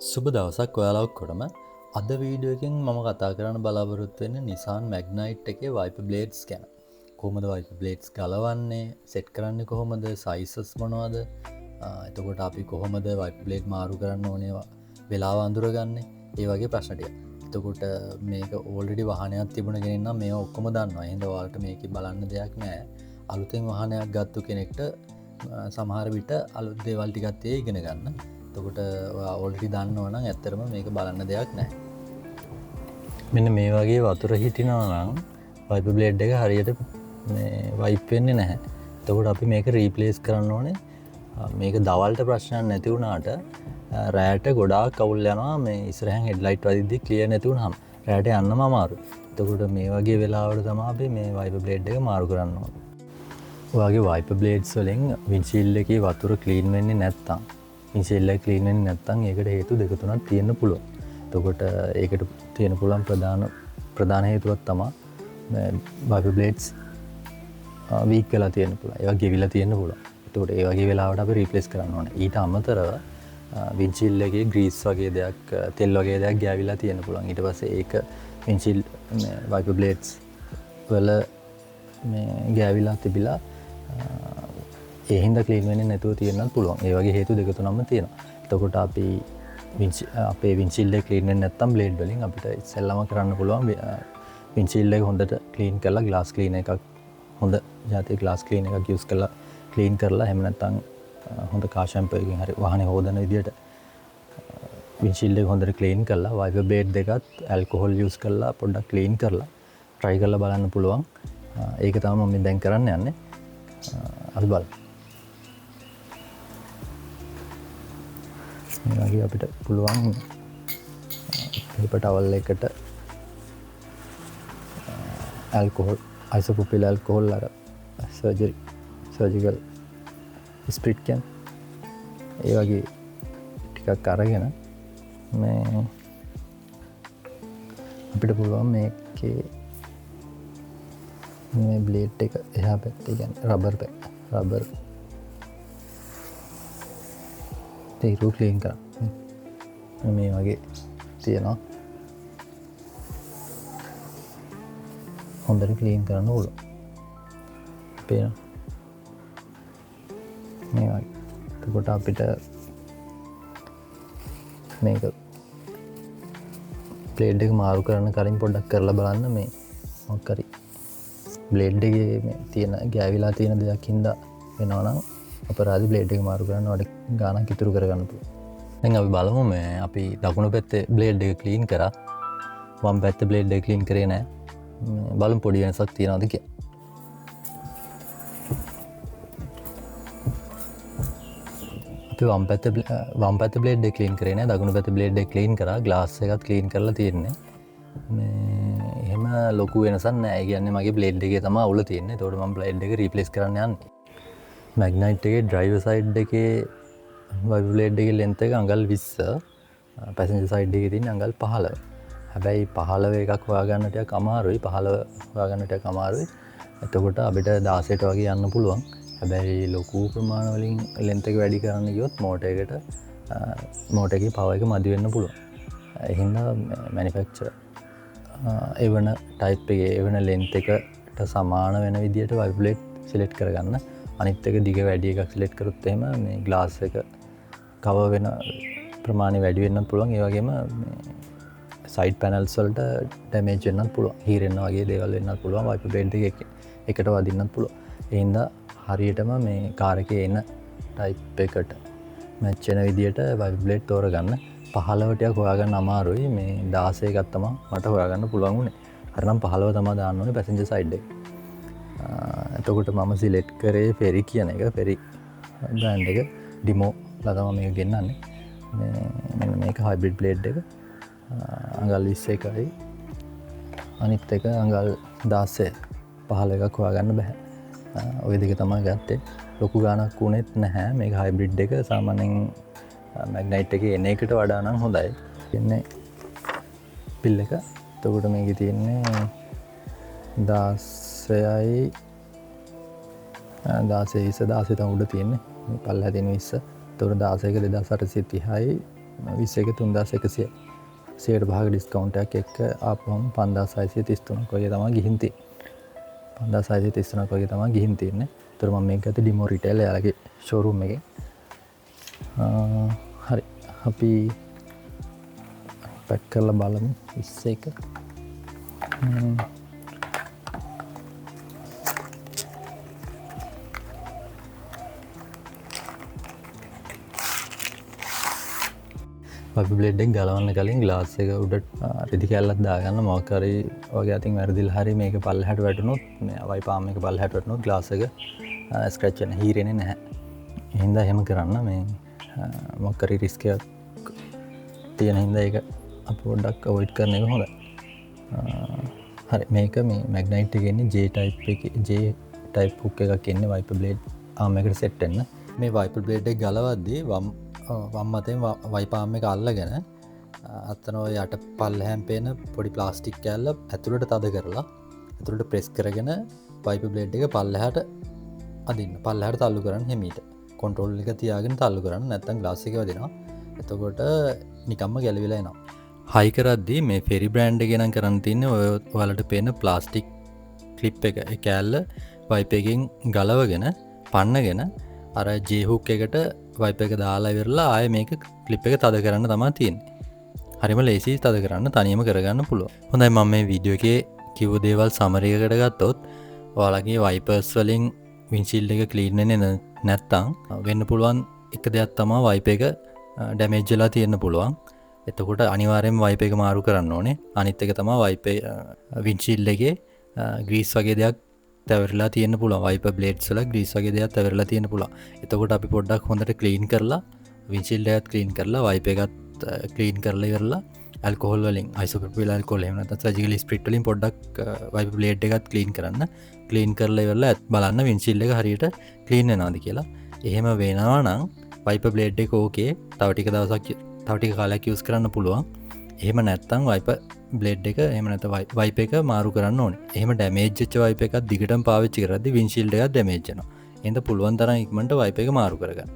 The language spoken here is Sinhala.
සුබ දවසක් ඔයාලා ඔක්කොටම. අද වීඩියෝ එකෙන් මම කතා කරන්න බලාපොරොත්තු වෙන්නේ Nissan Magnite එකේ Wiper Blades ගැන. කොහොමද Wiper Blades ගලවන්නේ, සෙට් කරන්නේ කොහොමද, sizes මොනවද? එතකොට අපි කොහොමද Wiper Blade මාරු කරන්න ඕනේ වෙලාව අඳුරගන්නේ? ඒ වගේ ප්‍රශ්න ටික. එතකොට මේක already වාහනයක් තිබුණ කෙනෙක් නම් මේවා ඔක්කොම දන්නවා. එහෙනම් ඔයාලට මේකේ බලන්න දෙයක් නැහැ. අලුතෙන් වාහනයක් ගත්තු කෙනෙක්ට සමහර විට අලුත් දේවල් ටිකක් තියෙයි ඉගෙන ගන්න. තකොට ඔල්ටි දන්න ඕනම් ඇත්තරම මේක බලන්න දෙයක් නෑ. මෙන්න මේ වගේ වතුර හිටිනවනම් Wiper Blade එක හරියට වයිප් වෙන්නේ නැහැ. එතකොට අපි මේක රීප්ලේස් කරන්න ඕනේ. මේක දවල්ට ප්‍රශ්නයක් නැති වුණාට රෑට ගොඩාක් කවුල් යනවා මේ ඉස්සරහින් හෙඩ්ලයිට් වදිද්දි ක්ලියර් නැති වුණාම රෑට යන්නම අමාරුයි. එතකොට මේ වගේ වෙලාවල තමයි අපි මේ Wiper Blade එක මාරු කරන්න ඕනේ. ඔයාගේ Wiper Blades වලින් වින්ඩ්ෂීල්ඩ් එකේ වතුර ක්ලීන් වෙන්නේ නැත්තම් වින්ඩ්ෂීල්ඩ් එක ක්ලීන් වෙන්නේ නැත්තම් ඒකට හේතු දෙක තුනක් තියෙන්න පුළුවන්. එතකොට ඒකට තියෙන පුළුවන් ප්‍රධාන හේතුවක් තමයි Wiper Blades වීක් වෙලා තියෙන්න පුළුවන්. ඒවා ගෙවිලා තියෙන්න පුළුවන්. එතකොට ඒ වගේ වෙලාවට අපි රීප්ලේස් කරන්න ඕනේ. ඊට අමතරව වින්ඩ්ෂීල්ඩ් එකේ ග්‍රීස් වගේ දෙයක්, තෙල් වගේ දෙයක් ගෑවිලා තියෙන්න පුළුවන්. ඊට පස්සේ ඒක වින්ඩ්ෂීල්ඩ් Wiper Blades වල ගෑවිලා තිබිලා ඒ හින්දා ක්ලීන් වෙන්නේ නැතුව තියෙන්නත් පුළුවන්. ඒ වගේ හේතු දෙක තුනක්ම තියෙනවා. එතකොට අපි අපේ වින්ඩ්ෂීල්ඩ් එක ක්ලීන් වෙන්නේ නැත්නම් බ්ලේඩ් වලින් අපිට ඉස්සෙල්ලාම කරන්න පුළුවන් වින්ඩ්ෂීල්ඩ් එක හොඳට ක්ලීන් කරලා ග්ලාස් ක්ලීනර් එකක් හොඳ જાතිය ග්ලාස් ක්ලීනර් එකක් යූස් කරලා ක්ලීන් කරලා එහෙම නැත්නම් හොඳ කාර් ෂැම්පූ එකකින් හරි වාහනේ හොදන විදියට වින්ඩ්ෂීල්ඩ් එක හොඳට ක්ලීන් කරලා Wiper Blade දෙකත් ඇල්කොහොල් යූස් කරලා පොඩ්ඩක් ක්ලීන් කරලා try කරලා බලන්න පුළුවන්. ඒක තමයි මම දැන් කරන්න යන්නේ. අපි බලමු. මේ වගේ අපිට පුළුවන් පේපර් ටවල් එකට ඇල්කොහොල් අයිසෝප්‍රොපිල් ඇල්කොහොල් අර සර්ජිකල් ස්ප්‍රිට් කැන් ඒ වගේ ටිකක් අරගෙන මේ අපිට පුළුවන් මේකේ මේ බ්ලේඩ් එක එහා පැත්තේ කියන්නේ රබර් තීරු ක්ලීන් කරන්න. මේ වගේ තියෙනවා. හොඳට ක්ලීන් කරන්න ඕන. පේනවා. මේ වගේ. එතකොට අපිට මේක බ්ලේඩ් එක මාරු කරන්න කලින් පොඩ්ඩක් කරලා බලන්න මේ මොකක් හරි බ්ලේඩ් එකේ මේ තියෙන ගෑවිලා තියෙන දෙයක් හින්දා වෙනවා නම් අපරාධි බ්ලේඩ් එක මාරු කරන්න වඩ ගානක් ඉතුරු කරගන්න පුළුවන්. දැන් අපි බලමු මේ අපි දකුණු පැත්තේ බ්ලේඩ් එක ක්ලීන් කරා. වම් පැත්තේ බ්ලේඩ් එක ක්ලීන් කරේ නැහැ. බලමු පොඩි වෙනසක් තියනවද කියලා. අපි වම් පැත්තේ බ්ලේඩ් එක ක්ලීන් කරේ නැහැ. දකුණු පැත්තේ බ්ලේඩ් එක ක්ලීන් කරා. ග්ලාස් එකත් ක්ලීන් කරලා තියෙන්නේ. මේ එහෙම ලොකු වෙනසක් නැහැ. ඒ කියන්නේ මගේ බ්ලේඩ් එකේ තමයි අවුල තියෙන්නේ. ඒතකොට මම බ්ලේඩ් එක රීප්ලේස් කරන්න යන්නේ. Magnite එකේ ඩ්‍රයිවර් සයිඩ් එකේ Wiper Blade එකේ length එක අඟල් 20, passenger side එකේ තියෙන අඟල් 15. හැබැයි 15 එකක් හොයාගන්න ටිකක් අමාරුයි. 15 හොයාගන්න ටිකක් අමාරුයි. එතකොට අපිට 16ට වගේ යන්න පුළුවන්. හැබැයි ලොකු ප්‍රමාණ වලින් length එක වැඩි කරන්න ගියොත් මෝටර් එකේ power එක මදි වෙන්න පුළුවන්. ඒ හින්දා manufacturer එවන type එකේ එවන length එකට සමාන වෙන විදියට Wiper Blade select කරගන්න. අනිත් එක දිග වැඩි එකක් සිලෙක්ට් කරොත් එහෙම මේ ග්ලාස් එක කවර් වෙන ප්‍රමාණය වැඩි වෙන්නත් පුළුවන්. ඒ වගේම මේ සයිඩ් පැනල්ස් වලට ඩැමේජ් වෙන්නත් පුළුවන්. හීරෙන්න වගේ දේවල් වෙන්නත් පුළුවන්. Wiper Blade එක එකට වදින්නත් පුළුවන්. ඒ හින්දා හරියටම මේ කාර් එකේ එන ටයිප් එකට මැච් වෙන විදියට Wiper Blade තෝරගන්න. 15 ටිකක් හොයාගන්න අමාරුයි. මේ 16 එකක් තමයි මට හොයාගන්න පුළුවන් උනේ. හරිනම් 15 තමයි දාන්න ඕනේ පැසෙන්ජර් සයිඩ් එක. එතකොට මම සිලෙක්ට් කරේ ෆෙරි කියන එක. ෆෙරි බ්‍රෑන්ඩ් එක ඩිමෝ ලා තමයි මේක ගෙන්නන්නේ. මෙන්න මේක හයිබ්‍රිඩ් බ්ලේඩ් එක. අඟල් 21යි. අනිත් එක අඟල් 16. 15 එකක් හොයාගන්න බෑ. ওই දෙක තමයි ගත්තේ. ලොකු ගාණක් වුණෙත් නැහැ. මේක හයිබ්‍රිඩ් එක සාමාන්‍යයෙන් Magnite එකේ එන එකට වඩා නම් හොඳයි. කියන්නේ පිල් එක. එතකොට මේකේ තියෙන්නේ 16යි 16 20 16 තමයි උඩ තියෙන්නේ. මේ පල්ලෙහා තියෙන 20. එතකොට 16ක 2830යි 21 3100 100ට භාග ඩිස්කවුන්ට් එකක් එක්ක ආපුවම 5633ක් වගේ තමයි ගිහින් තියෙන්නේ. 5633ක් වගේ තමයි ගිහින් තියෙන්නේ. ඒතර මම මේක ගත්තේ ඩිමෝ රිටේල් එයාලගේ ෂෝරූම් එකේ. හරි අපි පැක් කරලා බලමු 21. වයිපර් බ්ලේඩ් එක ගලවන්න කලින් ග්ලාස් එක උඩට රෙදි කැල්ලක් දාගන්න. මොකක් හරි වගේ අතින් වැරදිලා හරි මේක පල්ලෙහාට වැටුනොත් මේ වයිපර් ආම් එක පල්ලෙහාට වැටුනොත් ග්ලාස් එක ස්ක්‍රැච් වෙන හීරෙන්නේ නැහැ. එහෙනම් එහෙම කරන්න මේ මොකක් හරි රිස්ක් එකක් තියෙන හින්දා ඒක අපි පොඩ්ඩක් අවොයිඩ් කරන එක හොඳයි. හරි මේක මේ මැග්නයිට් එකේ ඉන්නේ J type එකේ J type hook එකක් ඉන්නේ වයිපර් බ්ලේඩ් ආම් එකට සෙට් වෙන්න. මේ වයිපර් බ්ලේඩ් එක ගලවද්දී වම් අතෙන් වයිපර් ආම් එක අල්ලගෙන අතන ඔය යට පල්ලෙහාන් පේන පොඩි ප්ලාස්ටික් කෑල්ල ඇතුළට තද කරලා ඇතුළට ප්‍රෙස් කරගෙන වයිපර් බ්ලේඩ් එක පල්ලෙහාට අදින්න. පල්ලෙහාට තල්ලු කරන්න හිමීට. කන්ට්‍රෝල් එක තියාගෙන තල්ලු කරන්න නැත්නම් ග්ලාස් එක වදිනවා. එතකොට නිකම්ම ගැලවිලා එනවා. හයි කරද්දී මේ ෆෙරි බ්‍රෑන්ඩ් එකේ නම් කරන් තින්නේ ඔය ඔයාලට පේන ප්ලාස්ටික් ක්ලිප් එක ඒ කෑල්ල වයිපර් එකෙන් ගලවගෙන පන්නගෙන අර J hook එකට වයිපර් එක දාලා ඉවරලා ආයෙ මේක ක්ලිප් එක තද කරන්න තමයි තියෙන්නේ. හරිම ලේසි තද කරන්න තනියම කරගන්න පුළුවන්. හොඳයි මම මේ වීඩියෝ එකේ කිව්ව දේවල් සමරි එකකට ගත්තොත් ඔයාලගේ වයිපර්ස් වලින් වින්ඩ්ෂීල්ඩ් එක ක්ලීන් වෙන්නේ නැත්තම් වෙන්න පුළුවන් එක දෙයක් තමයි වයිපර් එක ඩැමේජ් වෙලා තියෙන්න පුළුවන්. එතකොට අනිවාර්යෙන්ම වයිපර් එක මාරු කරන්න ඕනේ. අනිත් එක තමයි වයිපර් වින්ඩ්ෂීල්ඩ් එකේ ග්‍රීස් වගේ දෙයක් තැවරලා තියෙන්න පුළුවන්. වයිපර් බ්ලේඩ්ස් වල ග්‍රීස් වගේ දෙයක් තැවරලා තියෙන්න පුළුවන්. එතකොට අපි පොඩ්ඩක් හොඳට ක්ලීන් කරලා වින්ඩ්ෂීල්ඩ් එකත් ක්ලීන් කරලා වයිපර් එකත් ක්ලීන් කරලා ඉවරලා ඇල්කොහොල් වලින් අයිසෝප්‍රොපිල් ඇල්කොහොල් එහෙම නැත්නම් සර්ජිකල් ස්ප්‍රිට් වලින් පොඩ්ඩක් වයිපර් බ්ලේඩ් එකත් ක්ලීන් කරන්න. ක්ලීන් කරලා ඉවරලා බලන්න වින්ඩ්ෂීල්ඩ් එක හරියට ක්ලීන් වෙනවද කියලා. එහෙම වෙනවා නම් වයිපර් බ්ලේඩ් එක ඕකේ. තව ටික දවසක් තව ටික කාලයක් යූස් කරන්න පුළුවන්. එහෙම නැත්නම් වයිපර් බ්ලේඩ් එක එහෙම නැත්නම් වයිපර් එක මාරු කරන්න ඕනේ. එහෙම ඩැමේජ් වෙච්ච වයිපර් එකක් දිගටම පාවිච්චි කරද්දී වින්ඩ්ෂීල්ඩ් එකත් ඩැමේජ් වෙනවා. එහෙනම් පුළුවන් තරම් ඉක්මනට වයිපර් එක මාරු කරගන්න.